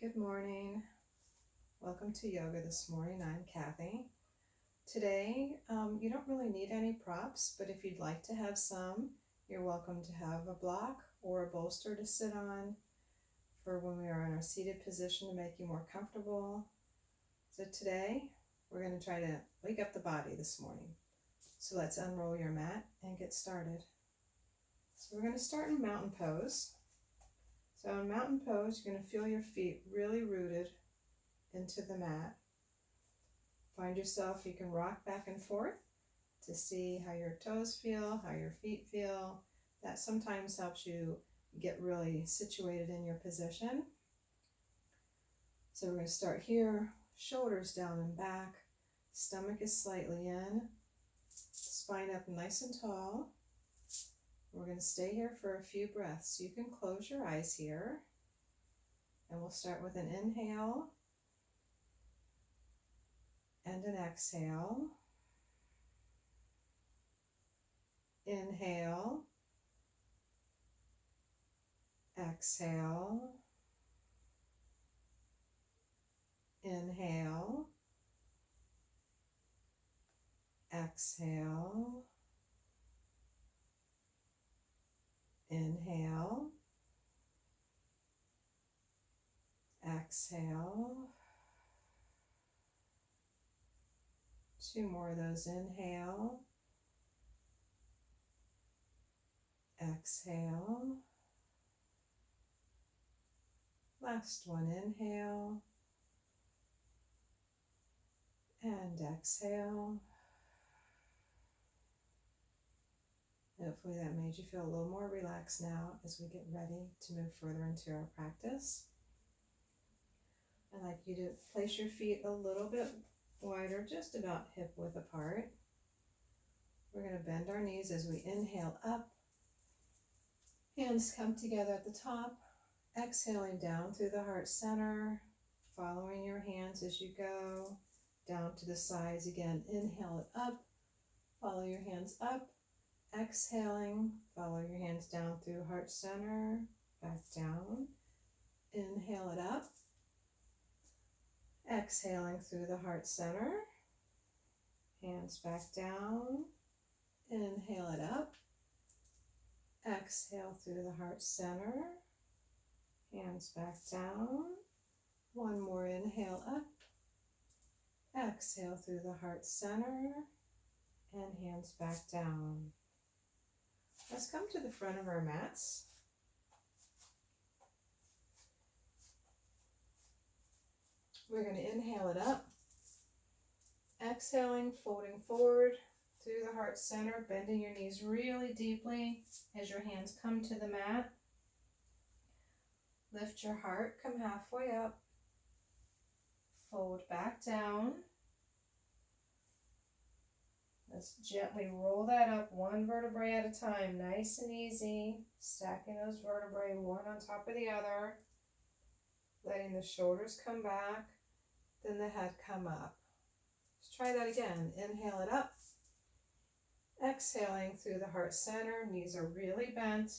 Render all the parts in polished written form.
Good morning. Welcome to yoga this morning. I'm Kathy. Today, you don't really need any props, but if you'd like to have some, you're welcome to have a block or a bolster to sit on for when we are in our seated position to make you more comfortable. So today, we're going to try to wake up the body this morning. So let's unroll your mat and get started. So we're going to start in mountain pose. So in mountain pose, you're going to feel your feet really rooted into the mat. Find yourself, you can rock back and forth to see how your toes feel, how your feet feel. That sometimes helps you get really situated in your position. So we're going to start here, shoulders down and back, stomach is slightly in, spine up nice and tall. We're going to stay here for a few breaths. So you can close your eyes here, and we'll start with an inhale and an exhale. Inhale, exhale, inhale, exhale, inhale, exhale. Two more of those. Inhale, exhale. Last one. Inhale and exhale. Hopefully that made you feel a little more relaxed now as we get ready to move further into our practice. I'd like you to place your feet a little bit wider, just about hip width apart. We're going to bend our knees as we inhale up. Hands come together at the top. Exhaling down through the heart center. Following your hands as you go. Down to the sides again. Inhale it up. Follow your hands up. Exhaling. Follow your hands down through heart center. Back down. Inhale it up. Exhaling through the heart center. Hands back down. Inhale it up. Exhale through the heart center. Hands back down. One more inhale up. Exhale through the heart center. And hands back down. Let's come to the front of our mats. We're going to inhale it up. Exhaling, folding forward through the heart center, bending your knees really deeply as your hands come to the mat. Lift your heart, come halfway up. Fold back down. Let's gently roll that up one vertebrae at a time, nice and easy. Stacking those vertebrae one on top of the other. Letting the shoulders come back, then the head come up. Let's try that again. Inhale it up. Exhaling through the heart center, knees are really bent.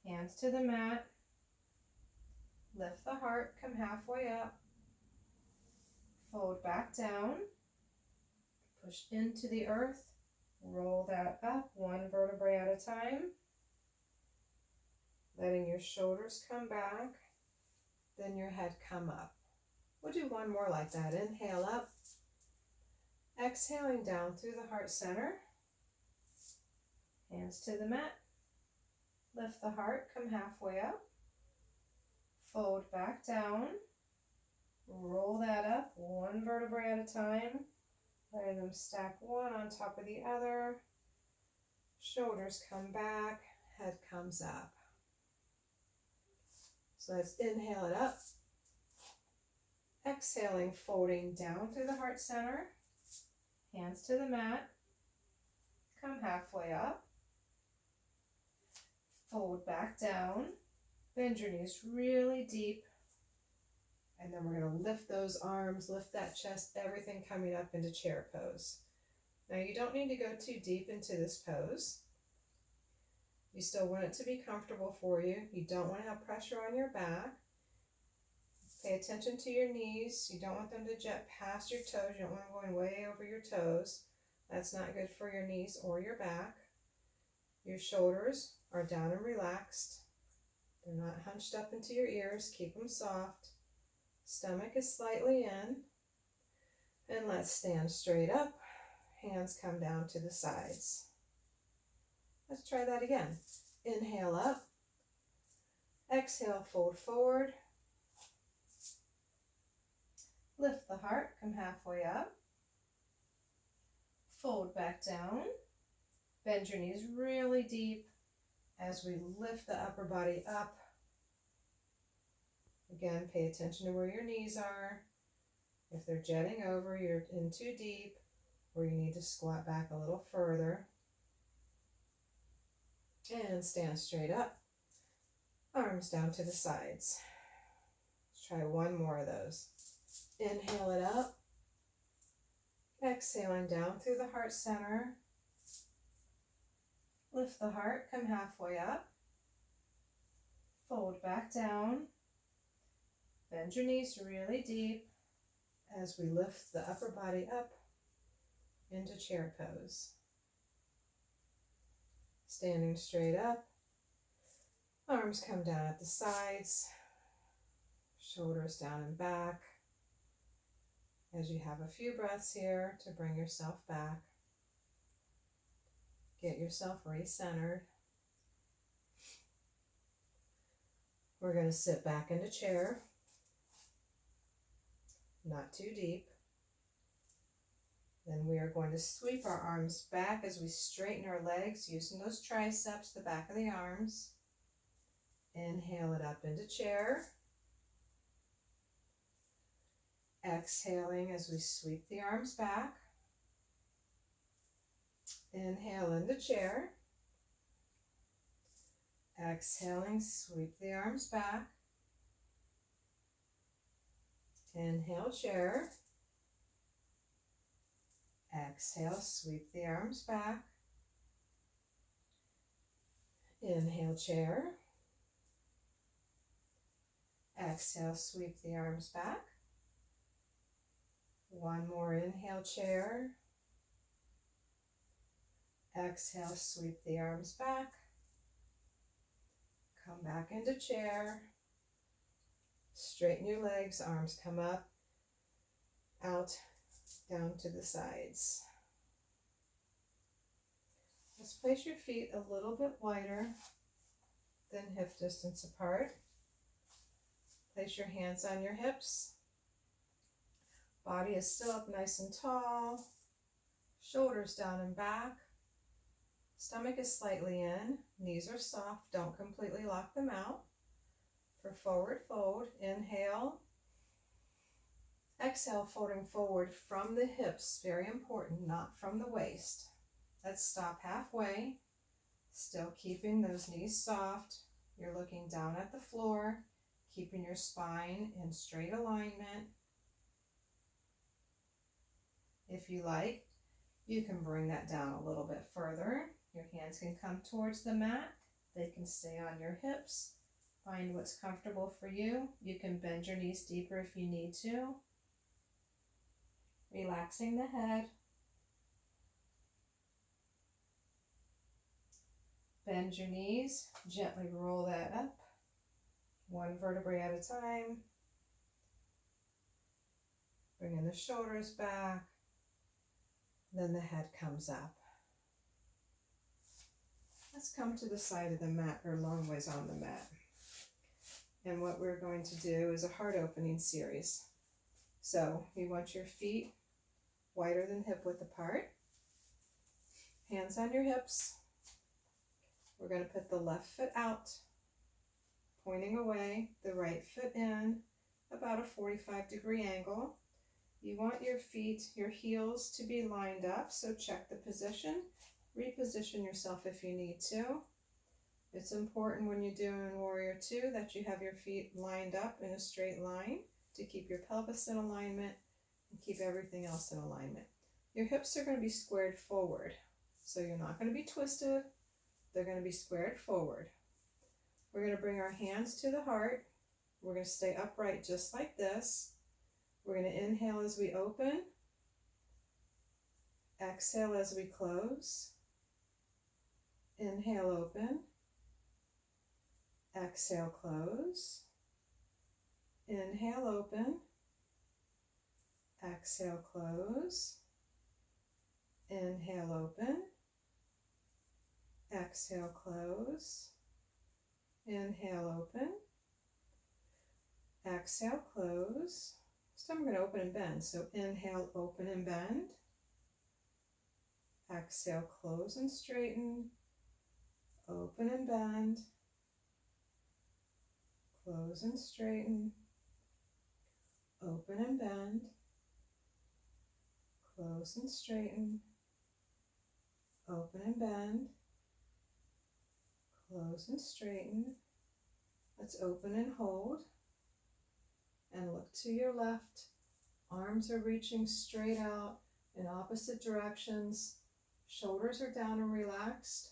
Hands to the mat. Lift the heart, come halfway up. Fold back down. Push into the earth. Roll that up one vertebrae at a time. Letting your shoulders come back. Then your head come up. We'll do one more like that. Inhale up. Exhaling down through the heart center. Hands to the mat. Lift the heart, come halfway up. Fold back down. Roll that up one vertebrae at a time. Letting them stack one on top of the other. Shoulders come back, head comes up. So let's inhale it up. Exhaling, folding down through the heart center. Hands to the mat. Come halfway up. Fold back down. Bend your knees really deep. And then we're going to lift those arms, lift that chest, everything coming up into chair pose. Now you don't need to go too deep into this pose. You still want it to be comfortable for you. You don't want to have pressure on your back. Pay attention to your knees. You don't want them to jet past your toes. You don't want them going way over your toes. That's not good for your knees or your back. Your shoulders are down and relaxed. They're not hunched up into your ears. Keep them soft. Stomach is slightly in. And let's stand straight up. Hands come down to the sides. Let's try that again. Inhale up. Exhale, fold forward. Lift the heart, come halfway up. Fold back down. Bend your knees really deep as we lift the upper body up. Again, pay attention to where your knees are. If they're jetting over, you're in too deep, or you need to squat back a little further. And stand straight up. Arms down to the sides. Let's try one more of those. Inhale it up. Exhaling down through the heart center. Lift the heart, come halfway up. Fold back down. Bend your knees really deep as we lift the upper body up into chair pose. Standing straight up. Arms come down at the sides. Shoulders down and back. As you have a few breaths here to bring yourself back. Get yourself re-centered. We're going to sit back into chair. Not too deep. Then we are going to sweep our arms back as we straighten our legs using those triceps, the back of the arms. Inhale it up into chair. Exhaling as we sweep the arms back. Inhale into chair. Exhaling, sweep the arms back. Inhale, chair. Exhale, sweep the arms back. Inhale, chair. Exhale, sweep the arms back. One more inhale, chair. Exhale, sweep the arms back. Come back into chair. Straighten your legs, arms come up, out, down to the sides. Let's place your feet a little bit wider than hip distance apart. Place your hands on your hips. Body is still up nice and tall. Shoulders down and back. Stomach is slightly in. Knees are soft. Don't completely lock them out. For forward fold, inhale. Exhale, folding forward from the hips. Very important, not from the waist. Let's stop halfway. Still keeping those knees soft. You're looking down at the floor, keeping your spine in straight alignment. If you like, you can bring that down a little bit further. Your hands can come towards the mat. They can stay on your hips. Find what's comfortable for you. You can bend your knees deeper if you need to. Relaxing the head. Bend your knees. Gently roll that up. One vertebrae at a time. Bringing the shoulders back. Then the head comes up. Let's come to the side of the mat, or long ways on the mat. And what we're going to do is a heart opening series. So you want your feet wider than hip width apart. Hands on your hips. We're going to put the left foot out, pointing away, the right foot in, about a 45-degree angle. You want your feet, your heels to be lined up, so check the position. Reposition yourself if you need to. It's important when you're doing Warrior Two that you have your feet lined up in a straight line to keep your pelvis in alignment and keep everything else in alignment. Your hips are going to be squared forward, so you're not going to be twisted. They're going to be squared forward. We're going to bring our hands to the heart. We're going to stay upright just like this. We're going to inhale as we open, exhale as we close, inhale, open, exhale, close, inhale, open, exhale, close, inhale, open, exhale, close, inhale, open, exhale, close. So I'm going to open and bend. So inhale, open and bend. Exhale, close and straighten. Open and bend. Close and straighten. Open and bend. Close and straighten. Open and bend. Close and straighten. Let's open and hold. And look to your left. Arms are reaching straight out in opposite directions. Shoulders are down and relaxed.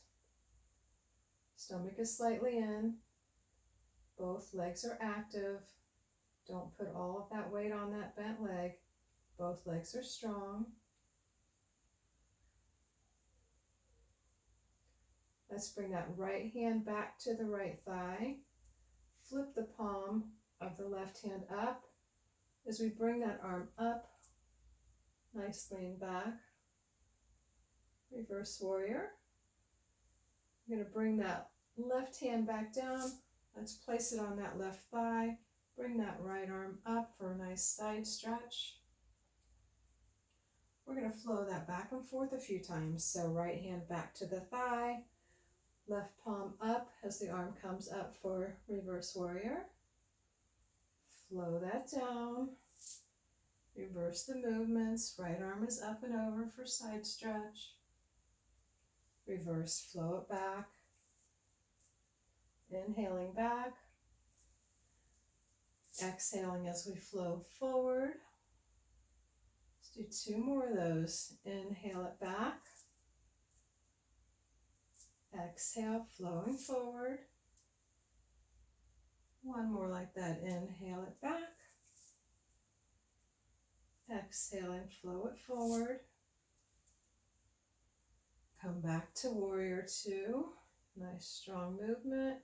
Stomach is slightly in. Both legs are active. Don't put all of that weight on that bent leg. Both legs are strong. Let's bring that right hand back to the right thigh. Flip the palm of the left hand up. As we bring that arm up, nice lean back. Reverse warrior. You're going to bring that left hand back down. Let's place it on that left thigh. Bring that right arm up for a nice side stretch. We're going to flow that back and forth a few times. So right hand back to the thigh, left palm up as the arm comes up for reverse warrior. Flow that down. Reverse the movements. Right arm is up and over for side stretch. Reverse, flow it back. Inhaling back. Exhaling as we flow forward. Let's do 2 more of those. Inhale it back. Exhale, flowing forward. 1 more like that. Inhale it back. Exhale and flow it forward. Come back to warrior 2. Nice strong movement.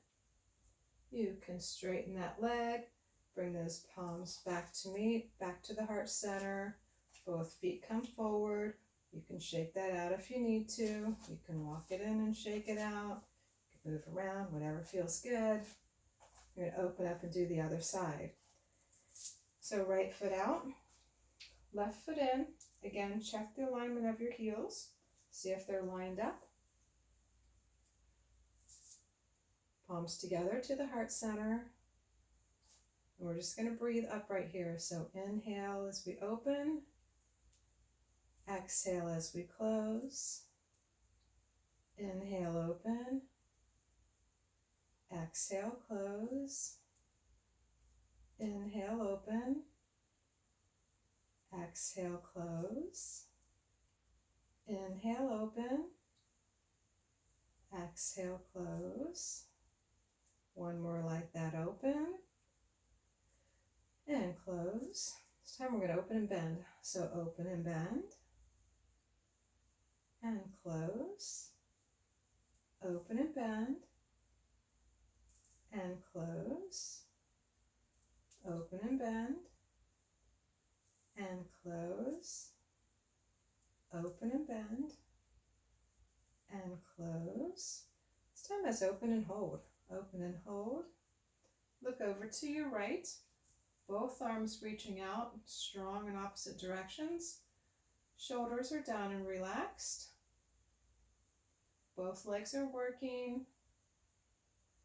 You can straighten that leg. Bring those palms back to meet, back to the heart center. Both feet come forward. You can shake that out if you need to. You can walk it in and shake it out. You can move around, whatever feels good. You're going to open up and do the other side. So right foot out, left foot in. Again, check the alignment of your heels. See if they're lined up. Palms together to the heart center. And we're just going to breathe up right here. So inhale as we open. Exhale as we close. Inhale, open. Exhale, close. Inhale, open. Exhale, close. Inhale, open. Exhale, close. 1 more like that, open. And close. This time we're going to open and bend. So open and bend. And close. Open and bend. And close. Open and bend. And close. Open and bend. And close. This time let's open and hold. Open and hold. Look over to your right. Both arms reaching out, strong in opposite directions. Shoulders are down and relaxed. Both legs are working.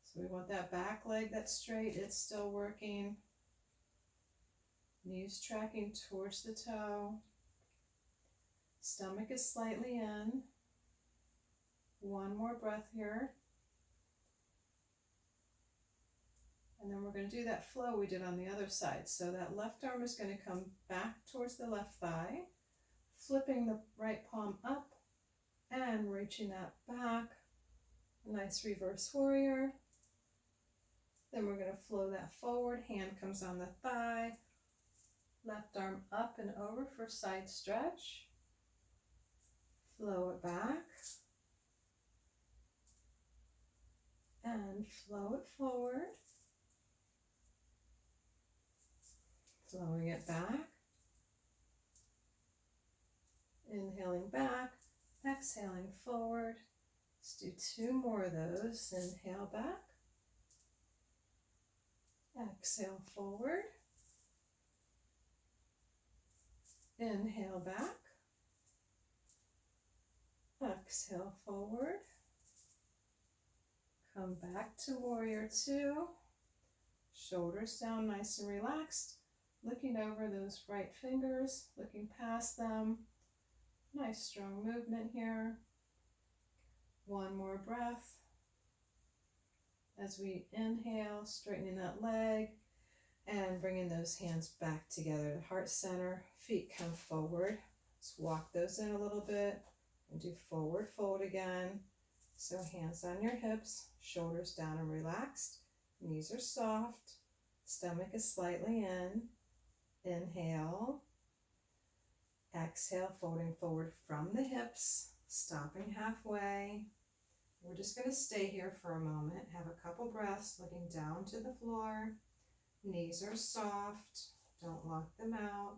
So we want that back leg that's straight, it's still working. Knees tracking towards the toe. Stomach is slightly in. 1 more breath here. And then we're going to do that flow we did on the other side. So that left arm is going to come back towards the left thigh, flipping the right palm up and reaching that back. A nice reverse warrior. Then we're going to flow that forward. Hand comes on the thigh. Left arm up and over for side stretch. Flow it back. And flow it forward. Flowing it back. Inhaling back. Exhaling forward. Let's do 2 more of those. Inhale back. Exhale forward. Inhale back. Exhale forward. Come back to Warrior 2. Shoulders down, nice and relaxed. Looking over those right fingers, looking past them. Nice strong movement here. 1 more breath. As we inhale, straightening that leg and bringing those hands back together to heart center. Feet come forward. Let's walk those in a little bit and do forward fold again. So hands on your hips, shoulders down and relaxed. Knees are soft. Stomach is slightly in. Inhale. Exhale, folding forward from the hips, stopping halfway. We're just going to stay here for a moment, have a couple breaths, looking down to the floor. Knees are soft, don't lock them out.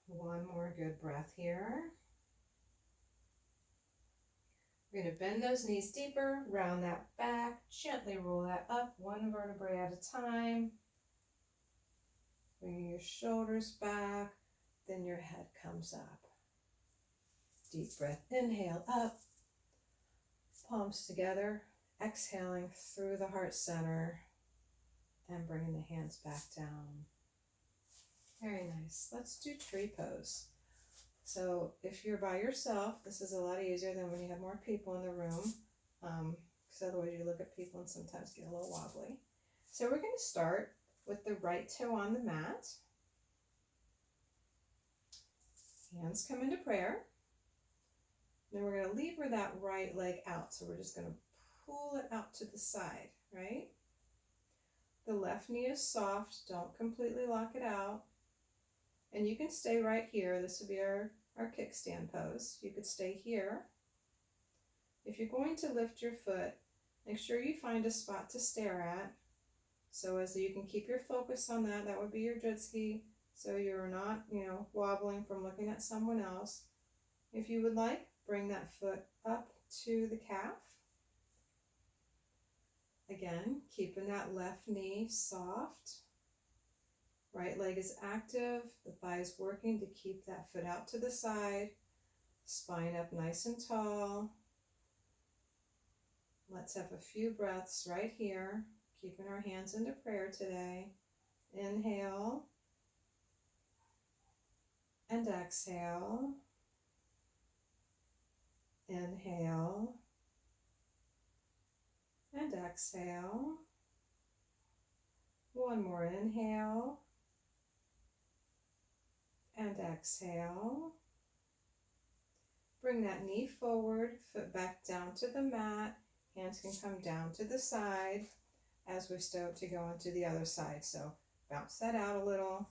1 more good breath here. We're going to bend those knees deeper, round that back, gently roll that up 1 vertebrae at a time. Bring your shoulders back, then your head comes up. Deep breath, inhale up, palms together, exhaling through the heart center and bringing the hands back down. Very nice. Let's do tree pose. So if you're by yourself, this is a lot easier than when you have more people in the room, because otherwise you look at people and sometimes get a little wobbly. So we're going to start with the right toe on the mat. Hands come into prayer. Then we're going to lever that right leg out. So we're just going to pull it out to the side, right? The left knee is soft. Don't completely lock it out. And you can stay right here. This would be our kickstand pose. You could stay here. If you're going to lift your foot, make sure you find a spot to stare at. So as you can keep your focus on that, that would be your jutski. So you're not, wobbling from looking at someone else. If you would like, bring that foot up to the calf. Again, keeping that left knee soft. Right leg is active, the thigh is working to keep that foot out to the side. Spine up nice and tall. Let's have a few breaths right here, keeping our hands into prayer today. Inhale and exhale. Inhale and exhale. 1 more inhale and exhale. Bring that knee forward, foot back down to the mat. Hands can come down to the side as we start to go into the other side. So bounce that out a little.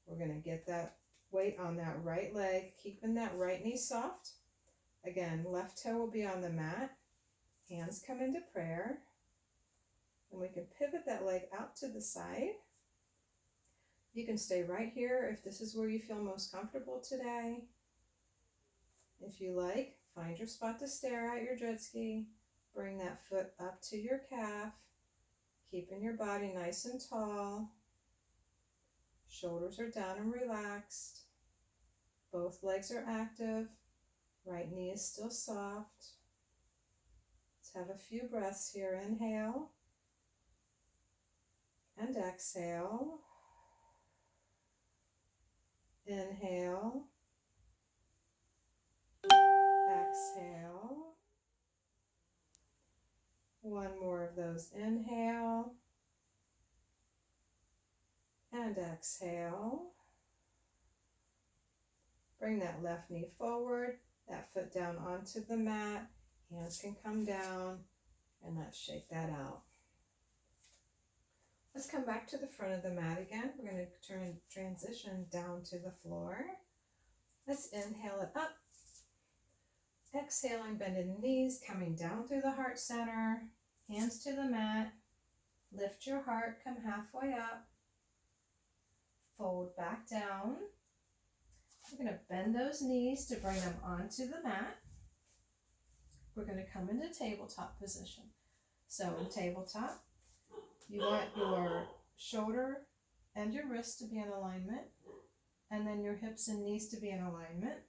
We're going to get that weight on that right leg, keeping that right knee soft. Again, left toe will be on the mat. Hands come into prayer. And we can pivot that leg out to the side. You can stay right here if this is where you feel most comfortable today. If you like, find your spot to stare at your jutski. Bring that foot up to your calf, keeping your body nice and tall. Shoulders are down and relaxed. Both legs are active. Right knee is still soft. Let's have a few breaths here. Inhale and exhale. Inhale. Exhale. 1 more of those. Inhale and exhale. Bring that left knee forward, that foot down onto the mat. Hands can come down. And let's shake that out. Let's come back to the front of the mat again. We're going to transition down to the floor. Let's inhale it up. Exhaling, bending the knees, coming down through the heart center. Hands to the mat. Lift your heart, come halfway up. Fold back down. We're going to bend those knees to bring them onto the mat. We're going to come into tabletop position. So in tabletop, you want your shoulder and your wrist to be in alignment, and then your hips and knees to be in alignment.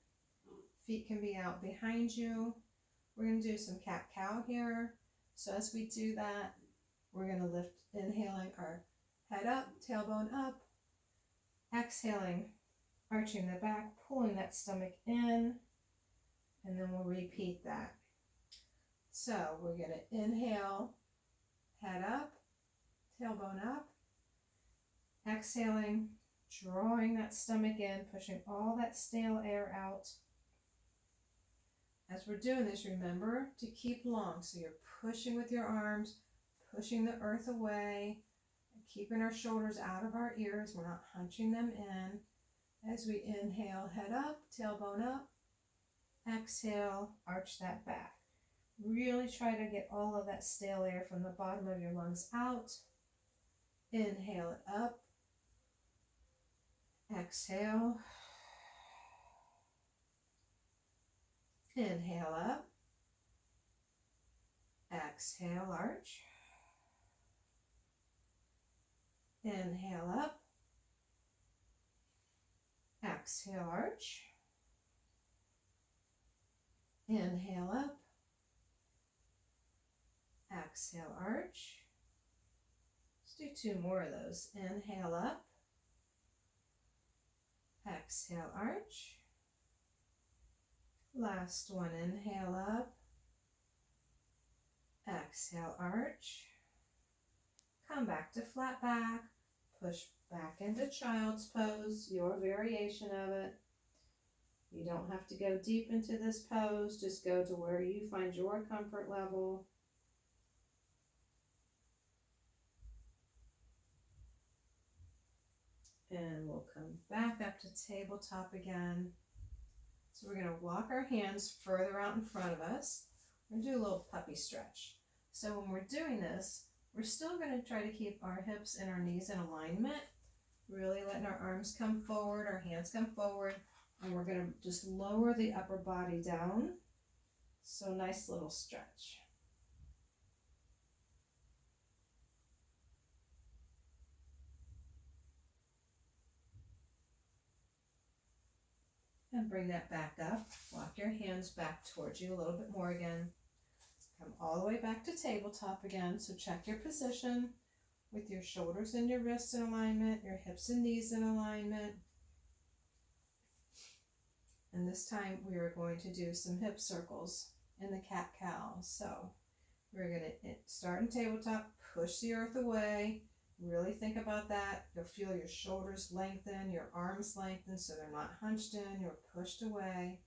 Feet can be out behind you. We're going to do some cat-cow here. So as we do that, we're going to lift, inhaling our head up, tailbone up, exhaling, arching the back, pulling that stomach in, and then we'll repeat that. So we're going to inhale, head up, tailbone up, exhaling, drawing that stomach in, pushing all that stale air out. As we're doing this, remember to keep long. So you're pushing with your arms, pushing the earth away, keeping our shoulders out of our ears. We're not hunching them in. As we inhale, head up, tailbone up, exhale, arch that back. Really try to get all of that stale air from the bottom of your lungs out. Inhale it up. Exhale. Inhale up. Exhale, arch. Inhale up. Exhale, arch. Inhale up. Exhale, arch. Let's do 2 more of those. Inhale up. Exhale, arch. Last one. Inhale up. Exhale, arch. Come back to flat back. Push back into child's pose, your variation of it. You don't have to go deep into this pose. Just go to where you find your comfort level. And we'll come back up to tabletop again. So we're going to walk our hands further out in front of us. We're going to do a little puppy stretch. So when we're doing this, we're still going to try to keep our hips and our knees in alignment. Really letting our arms come forward, our hands come forward. And we're going to just lower the upper body down. So nice little stretch. And bring that back up. Walk your hands back towards you a little bit more again. Come all the way back to tabletop again. So check your position with your shoulders and your wrists in alignment, your hips and knees in alignment. And this time we are going to do some hip circles in the cat-cow. So we're going to start in tabletop, push the earth away. Really think about that. You'll feel your shoulders lengthen, your arms lengthen so they're not hunched in, you're pushed away.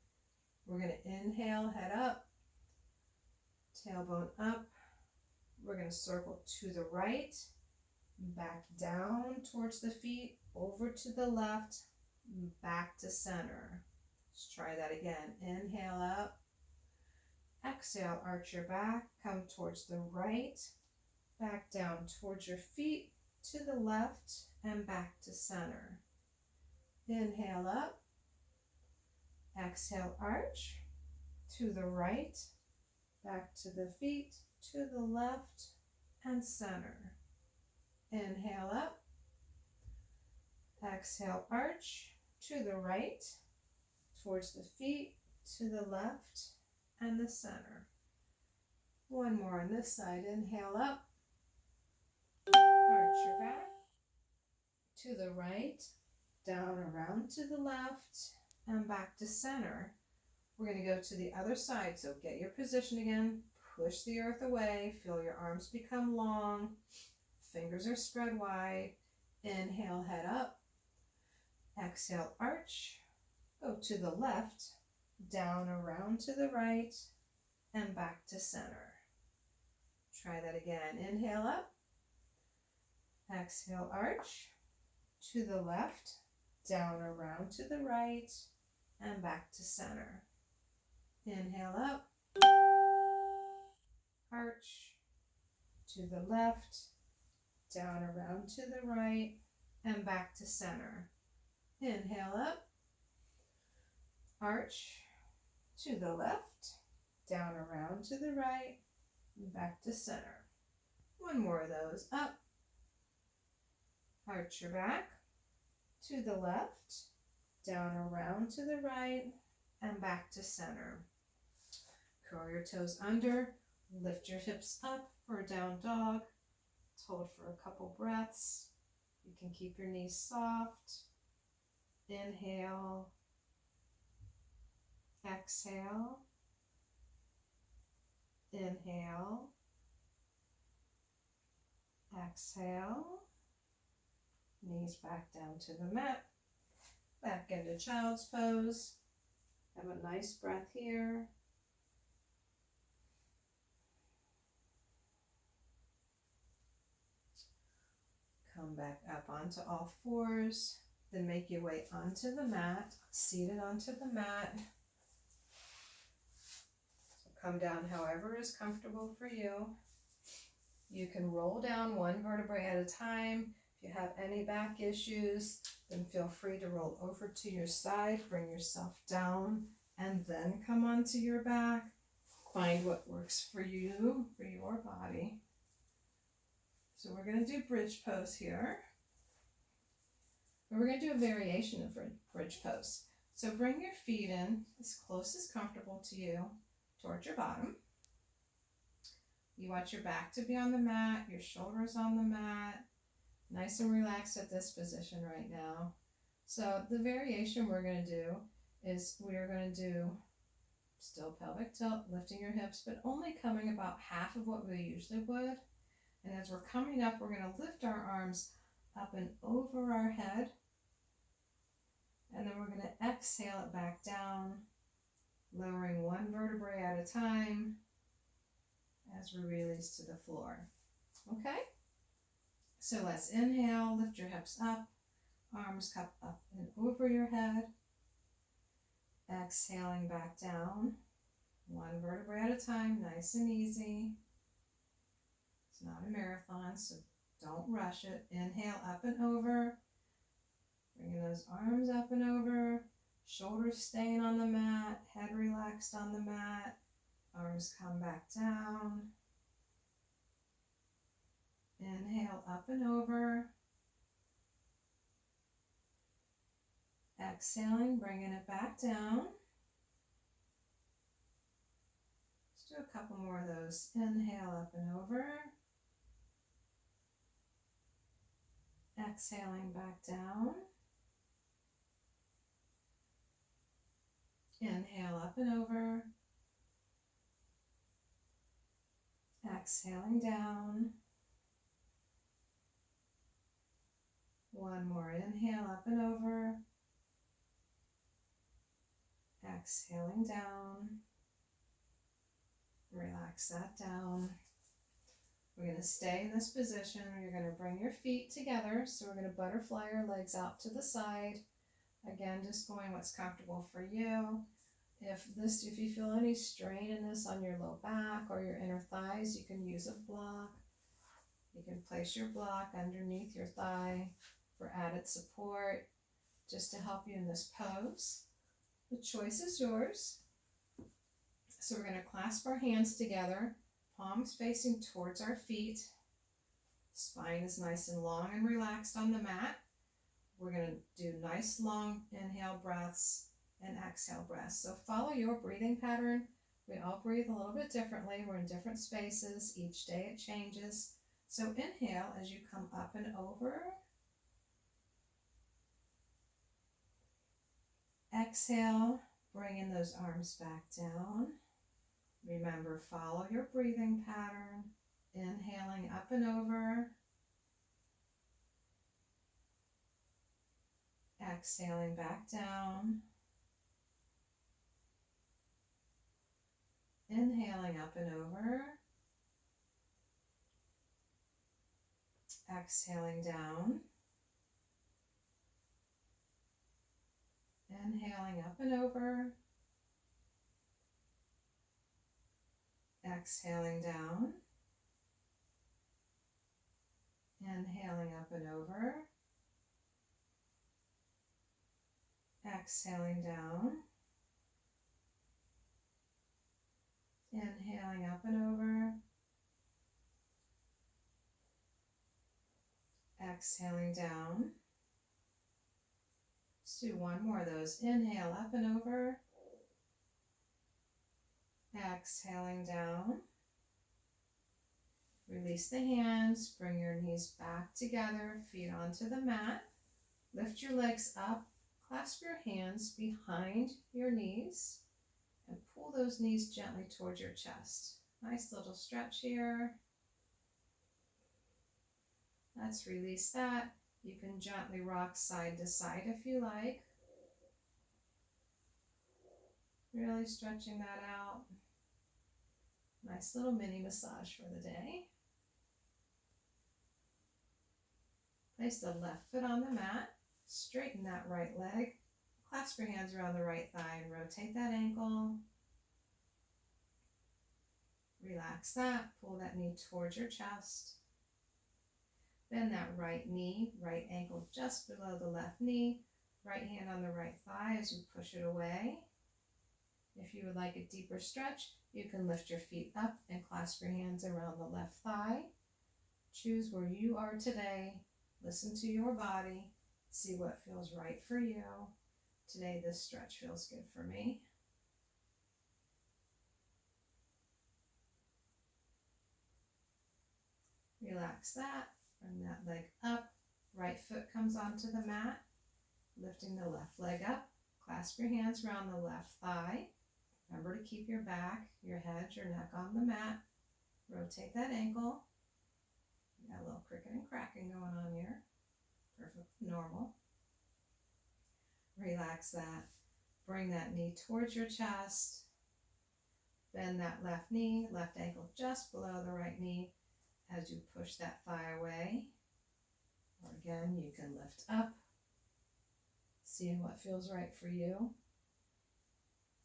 We're going to inhale, head up, tailbone up. We're going to circle to the right, back down towards the feet, over to the left, back to center. Let's try that again. Inhale up, exhale, arch your back, come towards the right, back down towards your feet, to the left, and back to center. Inhale up, exhale, arch, to the right, back to the feet, to the left, and center. Inhale up, exhale, arch, to the right, towards the feet, to the left, and the center. One more on this side. Inhale up, arch your back, to the right, down around to the left, and back to center. We're going to go to the other side, so get your position again, push the earth away, feel your arms become long, fingers are spread wide. Inhale, head up, exhale, arch, go to the left, down around to the right, and back to center. Try that again. Inhale up. Exhale, arch. To the left, down around to the right, and back to center. Inhale up. Arch. To the left, down around to the right, and back to center. Inhale up. Arch. To the left, down around to the right, and back to center. One more of those. Up. Arch your back. To the left, down around to the right, and back to center. Curl your toes under, lift your hips up for a down dog. Hold for a couple breaths. You can keep your knees soft. Inhale. Exhale. Inhale. Exhale. Knees back down to the mat. Back into child's pose. Have a nice breath here. Come back up onto all fours. Then make your way onto the mat, seated onto the mat. So come down however is comfortable for you. You can roll down one vertebrae at a time. If you have any back issues, then feel free to roll over to your side, bring yourself down, and then come onto your back. Find what works for you, for your body. So we're going to do bridge pose here. And we're going to do a variation of bridge pose. So bring your feet in as close as comfortable to you towards your bottom. You want your back to be on the mat, your shoulders on the mat. Nice and relaxed at this position right now. So the variation we're going to do is we are going to do still pelvic tilt, lifting your hips, but only coming about half of what we usually would. And as we're coming up, we're going to lift our arms up and over our head. And then we're going to exhale it back down, lowering one vertebrae at a time as we release to the floor. Okay? So let's inhale, lift your hips up, arms cup up and over your head. Exhaling back down, one vertebrae at a time, nice and easy. It's not a marathon, so don't rush it. Inhale up and over, bringing those arms up and over, shoulders staying on the mat, head relaxed on the mat, arms come back down. Inhale up and over. Exhaling, bringing it back down. Let's do a couple more of those. Inhale up and over. Exhaling back down. Inhale up and over. Exhaling down. One more inhale up and over. Exhaling down. Relax that down. We're going to stay in this position. You're going to bring your feet together. So we're going to butterfly our legs out to the side. Again, just going what's comfortable for you. If you feel any strain in this on your low back or your inner thighs, you can use a block. You can place your block underneath your thigh for added support, just to help you in this pose. The choice is yours. So we're going to clasp our hands together, palms facing towards our feet. Spine is nice and long and relaxed on the mat. We're going to do nice long inhale breaths and exhale breaths. So follow your breathing pattern. We all breathe a little bit differently. We're in different spaces. Each day it changes. So inhale as you come up and over. Exhale, bringing those arms back down. Remember, follow your breathing pattern. Inhaling up and over. Exhaling back down. Inhaling up and over. Exhaling down. Inhaling up and over. Exhaling down. Inhaling up and over. Exhaling down. Inhaling up and over. Exhaling down. Let's do one more of those. Inhale up and over. Exhaling down. Release the hands. Bring your knees back together. Feet onto the mat. Lift your legs up. Clasp your hands behind your knees. And pull those knees gently towards your chest. Nice little stretch here. Let's release that. You can gently rock side to side if you like. Really stretching that out. Nice little mini massage for the day. Place the left foot on the mat. Straighten that right leg. Clasp your hands around the right thigh and rotate that ankle. Relax that. Pull that knee towards your chest. Bend that right knee, right ankle just below the left knee. Right hand on the right thigh as you push it away. If you would like a deeper stretch, you can lift your feet up and clasp your hands around the left thigh. Choose where you are today. Listen to your body. See what feels right for you. Today, this stretch feels good for me. Relax that. Bring that leg up. Right foot comes onto the mat. Lifting the left leg up. Clasp your hands around the left thigh. Remember to keep your back, your head, your neck on the mat. Rotate that ankle. Got a little cricket and cracking going on here. Perfect, normal. Relax that. Bring that knee towards your chest. Bend that left knee, left ankle just below the right knee as you push that thigh away. Or again, you can lift up. Seeing what feels right for you.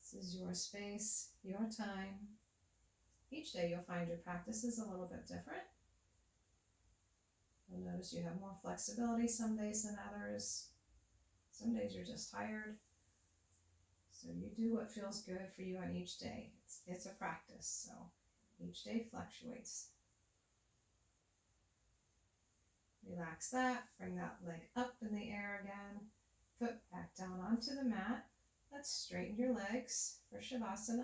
This is your space, your time. Each day you'll find your practices a little bit different. You'll notice you have more flexibility some days than others. Some days you're just tired. So you do what feels good for you on each day. It's a practice, so each day fluctuates. Relax that. Bring that leg up in the air again. Foot back down onto the mat. Let's straighten your legs for Shavasana.